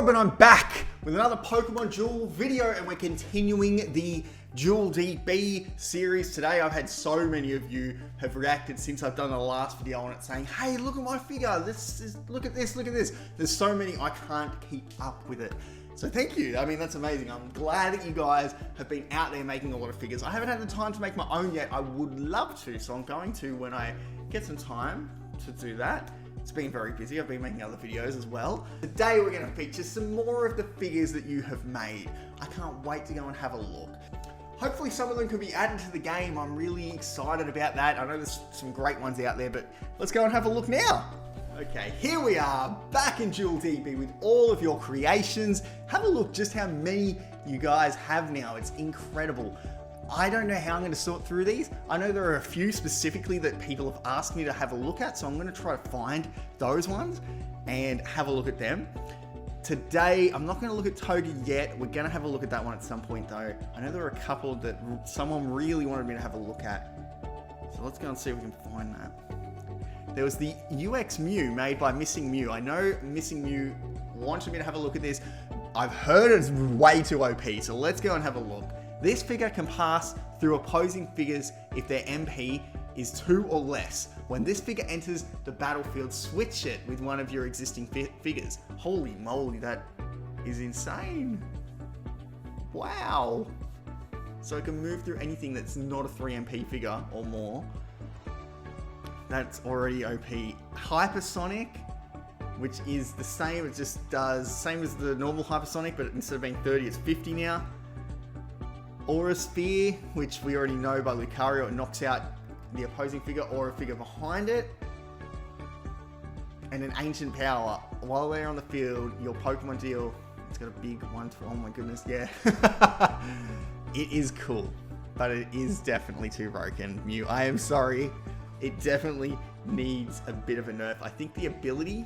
Rob and I'm back with another Pokemon Duel video, and we're continuing the Duel DB series today. I've had so many of you have reacted since I've done the last video on it saying, hey, look at my figure, look at this. There's so many, I can't keep up with it. So thank you. I mean, that's amazing. I'm glad that you guys have been out there making a lot of figures. I haven't had the time to make my own yet. I would love to, so I'm going to when I get some time to do that. It's been very busy. I've been making other videos as well. Today we're going to feature some more of the figures that you have made. I can't wait to go and have a look. Hopefully some of them can be added to the game. I'm really excited about that. I know there's some great ones out there, but let's go and have a look now. Okay, here we are back in Duel DB with all of your creations. Have a look just how many you guys have now. It's incredible. I don't know how I'm going to sort through these. I know there are a few specifically that people have asked me to have a look at, so I'm going to try to find those ones and have a look at them. Today, I'm not going to look at Toga yet. We're going to have a look at that one at some point though. I know there are a couple that someone really wanted me to have a look at. So let's go and see if we can find that. There was the UX Mew made by Missing Mew. I know Missing Mew wanted me to have a look at this. I've heard it's way too OP, so let's go and have a look. This figure can pass through opposing figures if their MP is 2 or less. When this figure enters the battlefield, switch it with one of your existing figures. Holy moly, that is insane. Wow. So it can move through anything that's not a 3 MP figure or more. That's already OP. Hypersonic, which is the same, it just does same as the normal Hypersonic, but instead of being 30, it's 50 now. Aura Sphere, which we already know by Lucario, it knocks out the opposing figure or a figure behind it. And an Ancient Power. While they're on the field, your Pokemon deal, it's got a big one, oh my goodness, yeah. It is cool, but it is definitely too broken. Mew, I am sorry. It definitely needs a bit of a nerf. I think the ability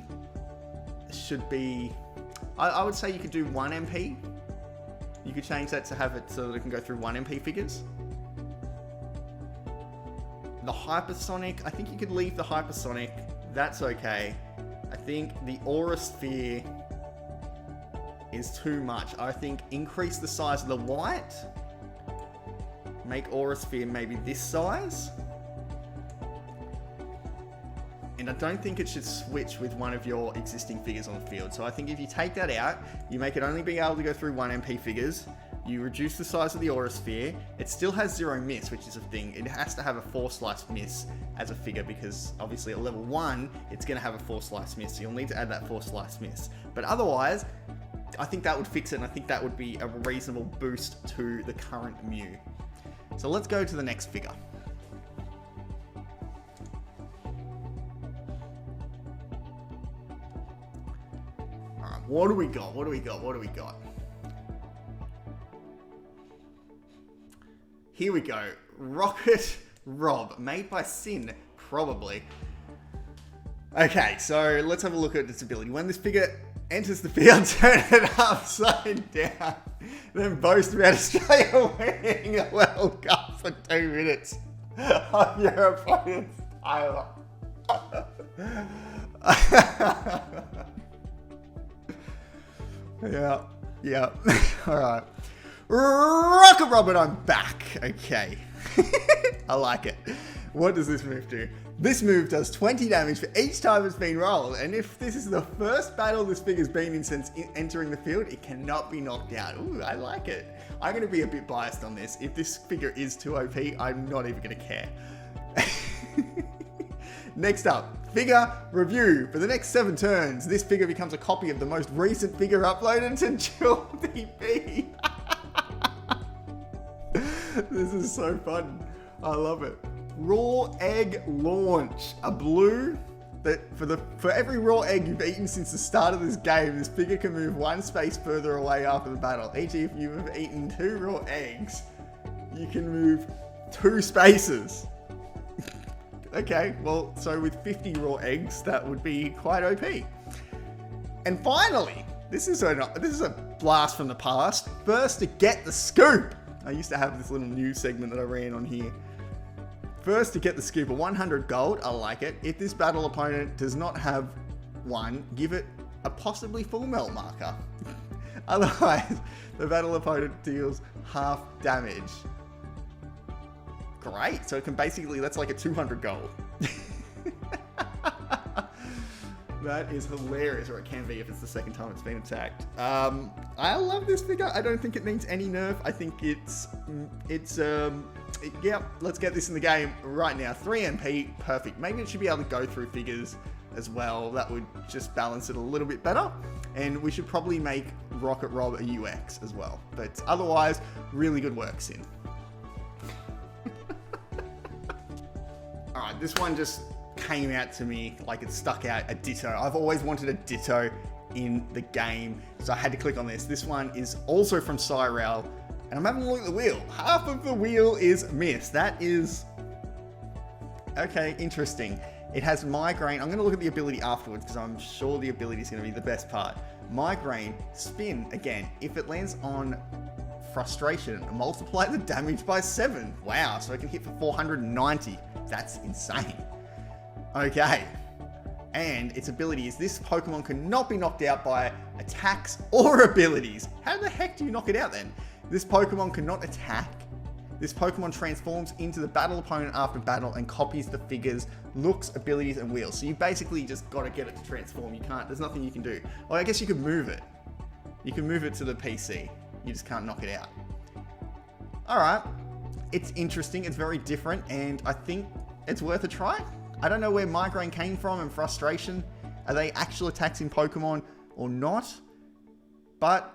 should be, I would say you could do 1 MP. You could change that to have it so that it can go through 1 MP figures. The Hypersonic, I think you could leave the Hypersonic. That's okay. I think the Aura Sphere is too much. I think increase the size of the white. Make Aura Sphere maybe this size. And I don't think it should switch with one of your existing figures on the field. So I think if you take that out, you make it only be able to go through 1 MP figures, you reduce the size of the Aura Sphere, it still has 0 miss, which is a thing. It has to have a 4 slice miss as a figure because obviously at level 1, it's going to have a 4 slice miss. So you'll need to add that 4 slice miss. But otherwise, I think that would fix it, and I think that would be a reasonable boost to the current Mew. So let's go to the next figure. What do we got? What do we got? What do we got? Here we go. Rocket Rob, made by Sin, probably. Okay, so let's have a look at its ability. When this figure enters the field, turn it upside down, then boast about Australia winning a World Cup for 2 minutes on your opponent's Tyler. Yeah. Alright. Rocket Robin, I'm back. Okay. I like it. What does this move do? This move does 20 damage for each time it's been rolled, and if this is the first battle this figure's been in since entering the field, it cannot be knocked out. Ooh, I like it. I'm going to be a bit biased on this. If this figure is too OP, I'm not even going to care. Next up, figure review. For the next 7 turns, this figure becomes a copy of the most recent figure uploaded to Duel DB. This is so fun. I love it. Raw Egg Launch. A blue that for every raw egg you've eaten since the start of this game, this figure can move 1 space further away after the battle. E.g., if you have eaten 2 raw eggs, you can move 2 spaces. Okay, well, so with 50 raw eggs, that would be quite OP. And finally, this is a blast from the past. First to get the scoop. I used to have this little news segment that I ran on here. First to get the scoop, a 100 gold. I like it. If this battle opponent does not have one, give it a possibly full melt marker. Otherwise, the battle opponent deals half damage. Great, so it can basically, that's like a 200 gold. That is hilarious, or it can be if it's the second time it's been attacked. I love this figure. I don't think it needs any nerf. I think yeah, let's get this in the game right now. 3 MP, perfect. Maybe it should be able to go through figures as well. That would just balance it a little bit better. And we should probably make Rocket Rob a UX as well. But otherwise, really good work, Sin. Alright, this one just came out to me like it stuck out, a Ditto. I've always wanted a Ditto in the game, so I had to click on this. This one is also from Cyrell, and I'm having a look at the wheel. Half of the wheel is missed. That is... okay, interesting. It has Migraine. I'm going to look at the ability afterwards because I'm sure the ability is going to be the best part. Migraine, spin, again. If it lands on Frustration, multiply the damage by 7. Wow, so it can hit for 490. That's insane. Okay. And its ability is this Pokemon cannot be knocked out by attacks or abilities. How the heck do you knock it out then? This Pokemon cannot attack. This Pokemon transforms into the battle opponent after battle and copies the figure's looks, abilities, and wheels. So you basically just got to get it to transform. You can't, there's nothing you can do. Well, I guess you could move it. You can move it to the PC. You just can't knock it out. Alright. It's interesting, it's very different, and I think it's worth a try. I don't know where Migraine came from and Frustration. Are they actual attacks in Pokemon or not? But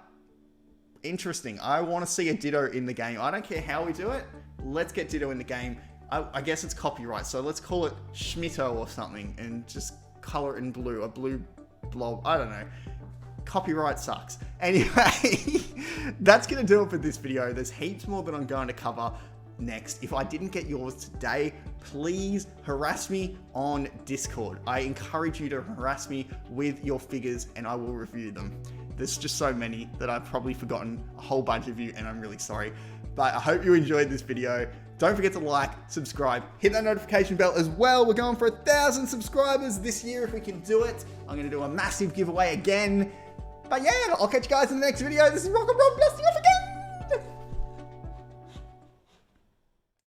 interesting. I want to see a Ditto in the game. I don't care how we do it. Let's get Ditto in the game. I guess it's copyright, so let's call it Schmitto or something and just color it in blue. A blue blob. I don't know. Copyright sucks. Anyway, that's going to do it for this video. There's heaps more that I'm going to cover next. If I didn't get yours today, please harass me on Discord. I encourage you to harass me with your figures and I will review them. There's just so many that I've probably forgotten a whole bunch of you and I'm really sorry. But I hope you enjoyed this video. Don't forget to like, subscribe, hit that notification bell as well. We're going for 1,000 subscribers this year if we can do it. I'm going to do a massive giveaway again. But yeah, I'll catch you guys in the next video. This is Rocket Rob. Bless you.